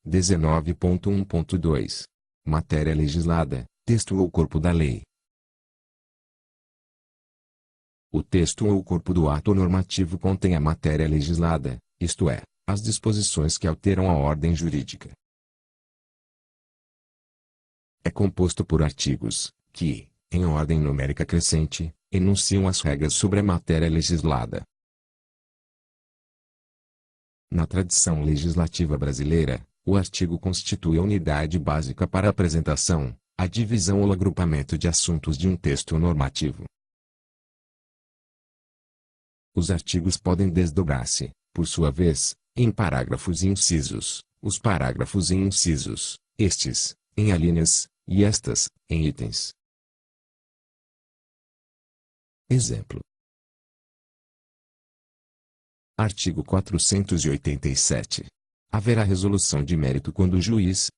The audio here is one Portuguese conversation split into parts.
19.1.2. Matéria legislada, texto ou corpo da lei. O texto ou o corpo do ato normativo contém a matéria legislada, isto é, as disposições que alteram a ordem jurídica. É composto por artigos, que, em ordem numérica crescente, enunciam as regras sobre a matéria legislada. Na tradição legislativa brasileira, o artigo constitui a unidade básica para a apresentação, a divisão ou agrupamento de assuntos de um texto normativo. Os artigos podem desdobrar-se, por sua vez, em parágrafos e incisos, os parágrafos e incisos, estes, em alíneas, e estas, em itens. Exemplo. Artigo 487. Haverá resolução de mérito quando o juiz: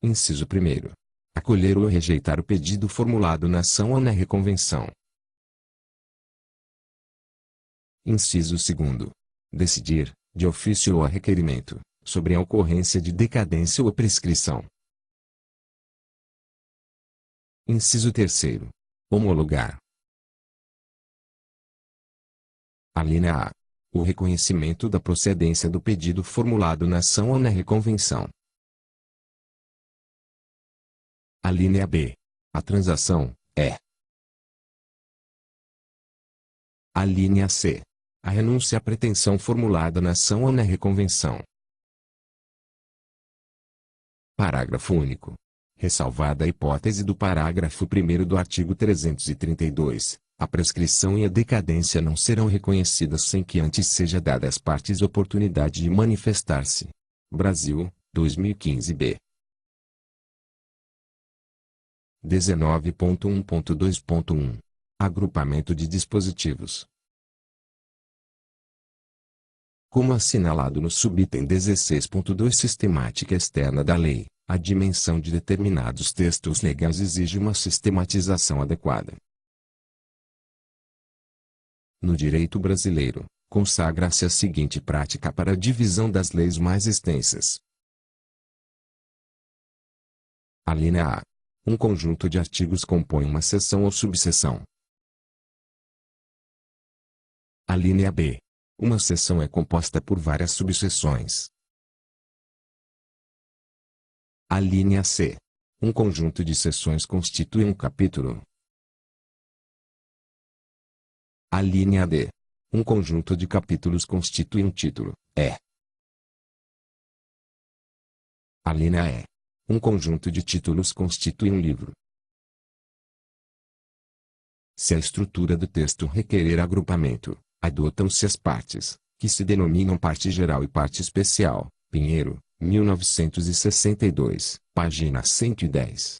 Inciso 1º. Acolher ou rejeitar o pedido formulado na ação ou na reconvenção. Inciso 2º. Decidir, de ofício ou a requerimento, sobre a ocorrência de decadência ou prescrição. Inciso 3º. Homologar. Alínea A. O reconhecimento da procedência do pedido formulado na ação ou na reconvenção. Alínea B. A transação, é. Alínea C. A renúncia à pretensão formulada na ação ou na reconvenção. Parágrafo único. Ressalvada a hipótese do parágrafo 1º do artigo 332, a prescrição e a decadência não serão reconhecidas sem que antes seja dada às partes oportunidade de manifestar-se. Brasil, 2015b. 19.1.2.1. Agrupamento de dispositivos. Como assinalado no subitem 16.2, sistemática externa da lei, a dimensão de determinados textos legais exige uma sistematização adequada. No direito brasileiro, consagra-se a seguinte prática para a divisão das leis mais extensas. Alínea A. Um conjunto de artigos compõe uma seção ou subseção. Alínea B. Uma seção é composta por várias subseções. Alínea C. Um conjunto de seções constitui um capítulo. Alínea D. Um conjunto de capítulos constitui um título, é. Alínea E. Um conjunto de títulos constitui um livro. Se a estrutura do texto requerer agrupamento, adotam-se as partes, que se denominam parte geral e parte especial. Pinheiro, 1962, página 110.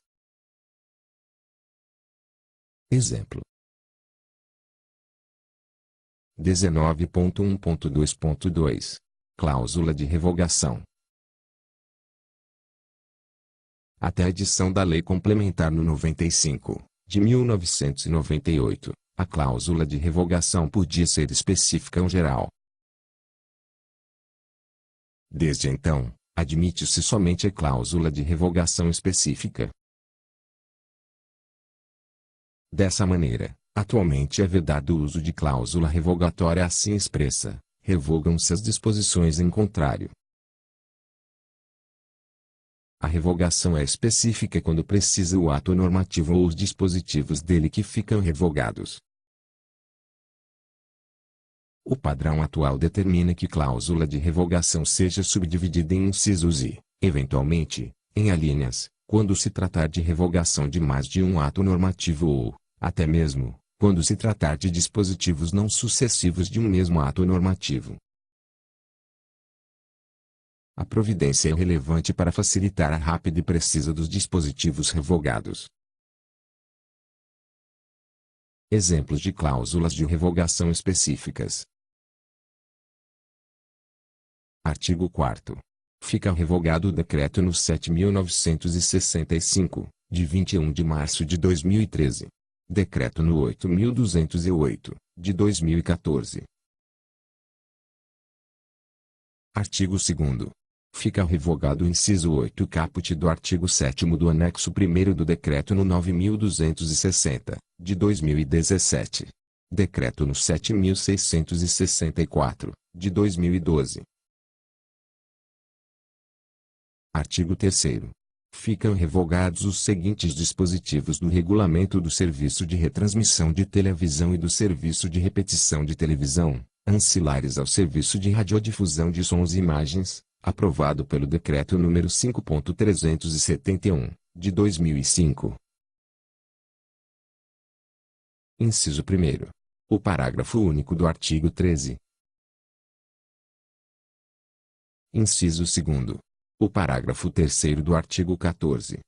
Exemplo. 19.1.2.2. Cláusula de revogação. Até a edição da Lei Complementar no 95, de 1998, a cláusula de revogação podia ser específica ou geral. Desde então, admite-se somente a cláusula de revogação específica. Dessa maneira, atualmente é vedado o uso de cláusula revogatória assim expressa, revogam-se as disposições em contrário. A revogação é específica quando precisa o ato normativo ou os dispositivos dele que ficam revogados. O padrão atual determina que cláusula de revogação seja subdividida em incisos e, eventualmente, em alíneas, quando se tratar de revogação de mais de um ato normativo ou, até mesmo, quando se tratar de dispositivos não sucessivos de um mesmo ato normativo. A providência é relevante para facilitar a rápida e precisa dos dispositivos revogados. Exemplos de cláusulas de revogação específicas. Artigo 4º. Fica revogado o Decreto no 7.965, de 21 de março de 2013. Decreto no 8.208, de 2014. Artigo 2º. Fica revogado o inciso 8 caput do artigo 7º do anexo 1º do Decreto no 9.260, de 2017. Decreto no 7.664, de 2012. Artigo 3º. Ficam revogados os seguintes dispositivos do Regulamento do Serviço de Retransmissão de Televisão e do Serviço de Repetição de Televisão, ancilares ao Serviço de Radiodifusão de Sons e Imagens, aprovado pelo Decreto nº 5.371, de 2005. Inciso 1º. O parágrafo único do artigo 13. Inciso 2º. O parágrafo 3º do artigo 14.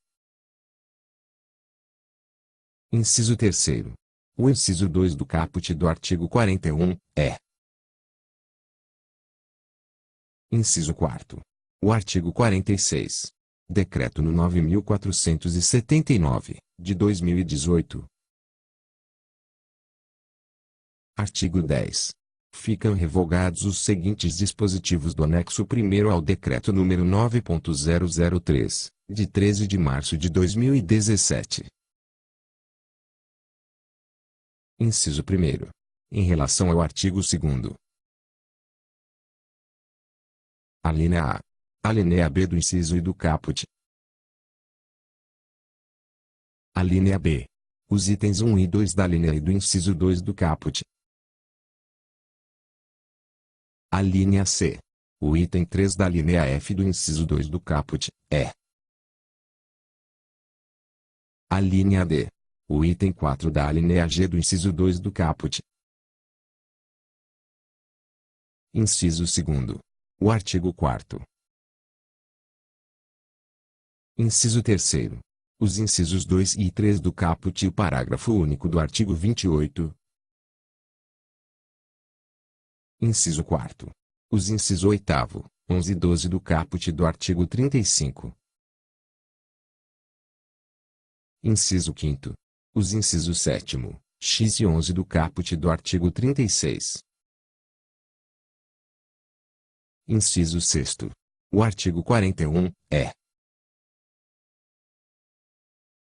Inciso 3º. O inciso 2 do caput do artigo 41, é. Inciso 4º. O artigo 46. Decreto no 9.479, de 2018. Artigo 10. Ficam revogados os seguintes dispositivos do anexo 1º ao Decreto nº 9.003, de 13 de março de 2017. Inciso 1º. Em relação ao artigo 2º. Alínea A. Alínea B do inciso e do caput. Alínea B. Os itens 1 e 2 da alínea e do inciso 2 do caput. Alínea C. O item 3 da alínea F do inciso 2 do caput, é. Alínea D. O item 4 da alínea G do inciso 2 do caput. Inciso 2º. O artigo 4º. Inciso 3º. Os incisos 2 e 3 do caput e o parágrafo único do artigo 28. Inciso 4º. Os incisos 8º, 11 e 12 do caput do artigo 35. Inciso 5º. Os incisos 7º, x e 11 do caput do artigo 36. Inciso 6º. O artigo 41, é.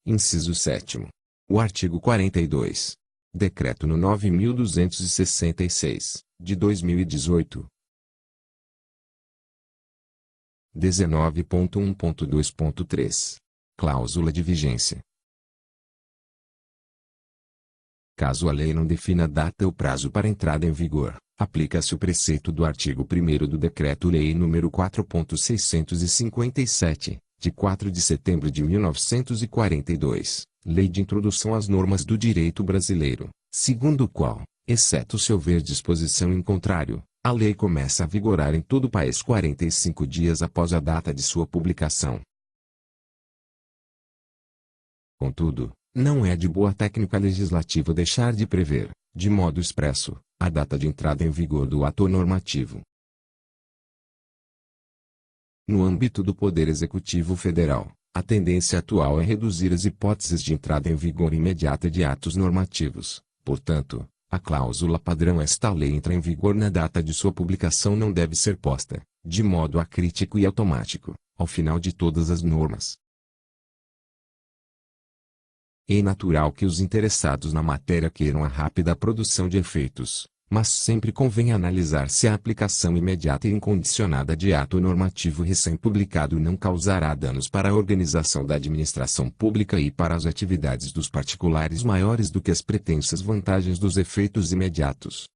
Inciso 7º. O artigo 42. Decreto no 9.266, de 2018. 19.1.2.3. Cláusula de vigência. Caso a lei não defina data ou prazo para entrada em vigor, aplica-se o preceito do artigo 1º do Decreto-Lei nº 4.657, de 4 de setembro de 1942, Lei de Introdução às Normas do Direito Brasileiro, segundo o qual, exceto se houver disposição em contrário, a lei começa a vigorar em todo o país 45 dias após a data de sua publicação. Contudo, não é de boa técnica legislativa deixar de prever, de modo expresso, a data de entrada em vigor do ato normativo. No âmbito do Poder Executivo Federal, a tendência atual é reduzir as hipóteses de entrada em vigor imediata de atos normativos. Portanto, a cláusula padrão "esta lei entra em vigor na data de sua publicação" não deve ser posta, de modo acrítico e automático, ao final de todas as normas. É natural que os interessados na matéria queiram a rápida produção de efeitos, mas sempre convém analisar se a aplicação imediata e incondicionada de ato normativo recém-publicado não causará danos para a organização da administração pública e para as atividades dos particulares maiores do que as pretensas vantagens dos efeitos imediatos.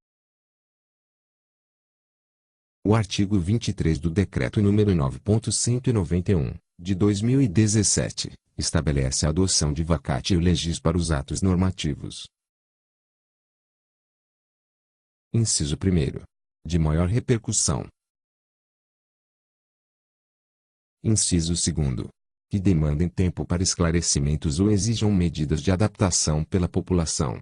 O artigo 23 do Decreto nº 9.191, de 2017, estabelece a adoção de vacatio legis para os atos normativos. Inciso 1º. De maior repercussão. Inciso 2º. Que demandem tempo para esclarecimentos ou exijam medidas de adaptação pela população.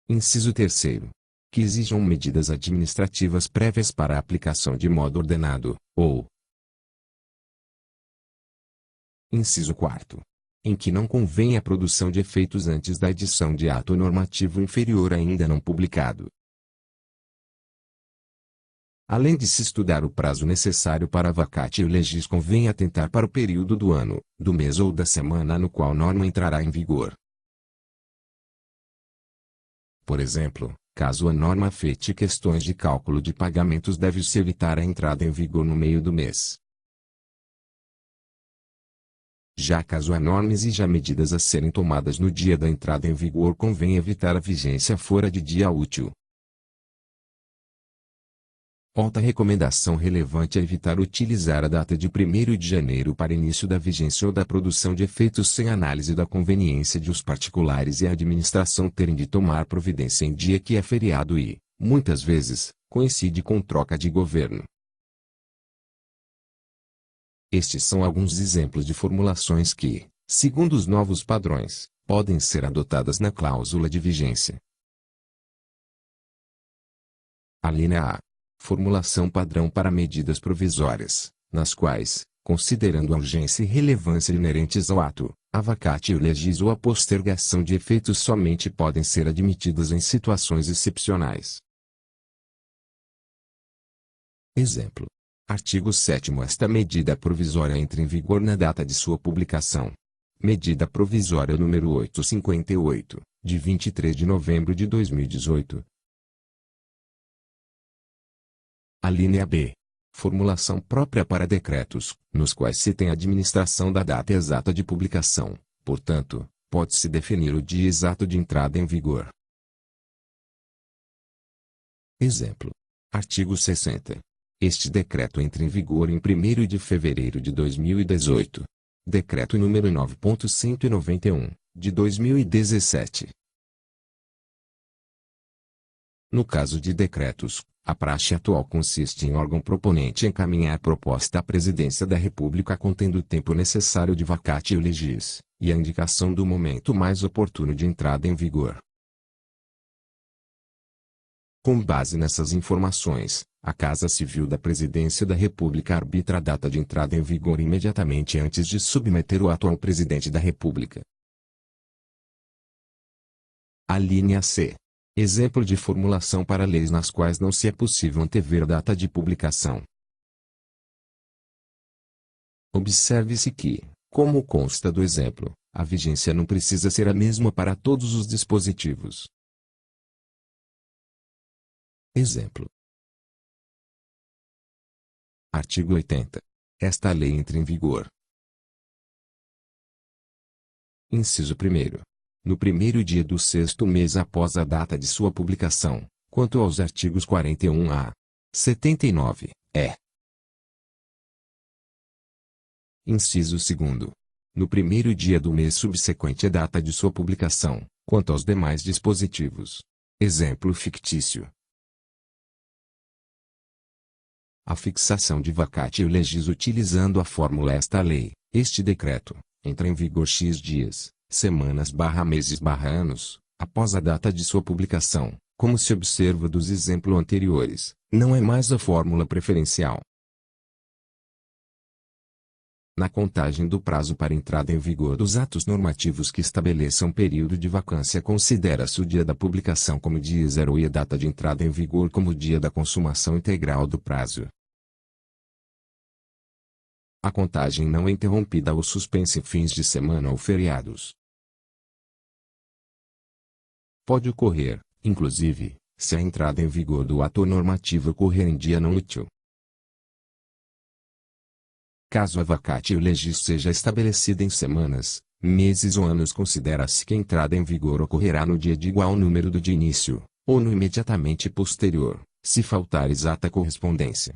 Inciso 3º. Que exijam medidas administrativas prévias para a aplicação de modo ordenado, ou. Inciso 4º. Em que não convém a produção de efeitos antes da edição de ato normativo inferior ainda não publicado. Além de se estudar o prazo necessário para vacatio legis, convém atentar para o período do ano, do mês ou da semana no qual a norma entrará em vigor. Por exemplo, caso a norma afete questões de cálculo de pagamentos, deve-se evitar a entrada em vigor no meio do mês. Já caso a norma exija medidas a serem tomadas no dia da entrada em vigor, convém evitar a vigência fora de dia útil. Outra recomendação relevante é evitar utilizar a data de 1º de janeiro para início da vigência ou da produção de efeitos sem análise da conveniência de os particulares e a administração terem de tomar providência em dia que é feriado e, muitas vezes, coincide com troca de governo. Estes são alguns exemplos de formulações que, segundo os novos padrões, podem ser adotadas na cláusula de vigência. A linha A. Formulação padrão para medidas provisórias, nas quais, considerando a urgência e relevância inerentes ao ato, a vacatio legis ou a postergação de efeitos somente podem ser admitidas em situações excepcionais. Exemplo. Artigo 7º. Esta medida provisória entra em vigor na data de sua publicação. Medida provisória número 858, de 23 de novembro de 2018. A linha B. Formulação própria para decretos, nos quais se tem a administração da data exata de publicação, portanto, pode-se definir o dia exato de entrada em vigor. Exemplo. Artigo 60. Este decreto entra em vigor em 1º de fevereiro de 2018. Decreto número 9.191, de 2017. No caso de decretos, a praxe atual consiste em órgão proponente encaminhar proposta à Presidência da República contendo o tempo necessário de vacatio legis, e a indicação do momento mais oportuno de entrada em vigor. Com base nessas informações, a Casa Civil da Presidência da República arbitra a data de entrada em vigor imediatamente antes de submeter o ato ao Presidente da República. A linha C. Exemplo de formulação para leis nas quais não se é possível antever a data de publicação. Observe-se que, como consta do exemplo, a vigência não precisa ser a mesma para todos os dispositivos. Exemplo. Artigo 80. Esta lei entra em vigor. Inciso 1º. No 1º dia do 6º mês após a data de sua publicação, quanto aos artigos 41 a 79, é. Inciso 2º. No 1º dia do mês subsequente à data de sua publicação, quanto aos demais dispositivos. Exemplo fictício. A fixação de vacatio legis utilizando a fórmula esta lei, este decreto, entra em vigor X dias, semanas/meses/anos, após a data de sua publicação, como se observa dos exemplos anteriores, não é mais a fórmula preferencial. Na contagem do prazo para entrada em vigor dos atos normativos que estabeleçam período de vacância, considera-se o dia da publicação como dia zero e a data de entrada em vigor como dia da consumação integral do prazo. A contagem não é interrompida ou suspensa em fins de semana ou feriados. Pode ocorrer, inclusive, se a entrada em vigor do ato normativo ocorrer em dia não útil. Caso a vacatio legis seja estabelecida em semanas, meses ou anos, considera-se que a entrada em vigor ocorrerá no dia de igual número do de início, ou no imediatamente posterior, se faltar exata correspondência.